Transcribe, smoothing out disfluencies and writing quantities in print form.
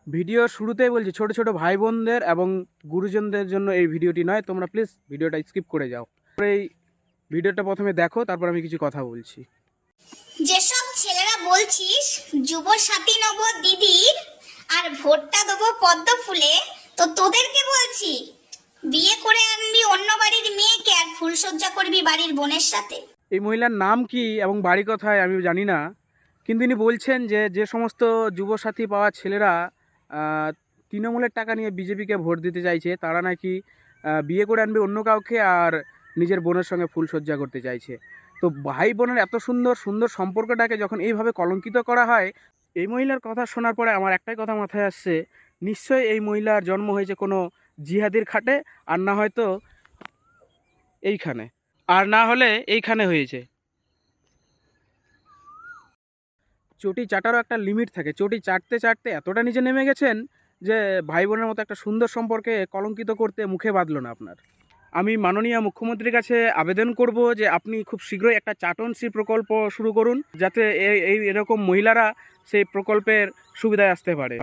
ভিডিওর শুরুতেই বলছি, ছোট ছোট ভাই বোনদের এবং গুরুজনদের জন্য এই ভিডিওটি নয়। তোমরা প্লিজ ভিডিওটা স্কিপ করে যাও। এই ভিডিওটা প্রথমে দেখো, তারপর আমি কিছু কথা বলছি। যেসব ছেলেরা বলছিস যুব সাথী নেব দিদির আর ভোটটা দেবো পদ্ম ফুলে, তো তোদেরকে বলছি বিয়ে করে আনবি অন্য বাড়ির মেয়েকে আর ফুলসজ্জা করবি বাড়ির বোনের সাথে। এই মহিলার নাম কি এবং বাড়ি কোথায় আমি জানি না, কিন্তু ইনি বলছেন যে যে সমস্ত যুবসাথী পাওয়া ছেলেরা তৃণমূলের টাকা নিয়ে বিজেপিকে ভোট দিতে চাইছে, তারা নাকি বিয়ে করে আনবে অন্য কাউকে আর নিজের বোনের সঙ্গে ফুলসজ্জা করতে চাইছে। তো ভাই বোনের এত সুন্দর সুন্দর সম্পর্কটাকে যখন এইভাবে কলঙ্কিত করা হয়, এই মহিলার কথা শোনার পরে আমার একটাই কথা মাথায় আসছে, নিশ্চয়ই এই মহিলার জন্ম হয়েছে কোনো জিহাদির খাটে, আর না হয়তো এইখানে, আর না হলে এইখানে হয়েছে। চটি চাটারও একটা লিমিট থাকে। চটি চাটতে চাটতে এতটা নিচে নেমে গেছেন যে ভাই বোনের মতো একটা সুন্দর সম্পর্কে কলঙ্কিত করতে মুখে বাঁধলো না আপনার। আমি মাননীয় মুখ্যমন্ত্রীর কাছে আবেদন করব যে আপনি খুব শীঘ্রই একটা চাটনশ্রী প্রকল্প শুরু করুন, যাতে এই এরকম মহিলারা সেই প্রকল্পের সুবিধায় আসতে পারে।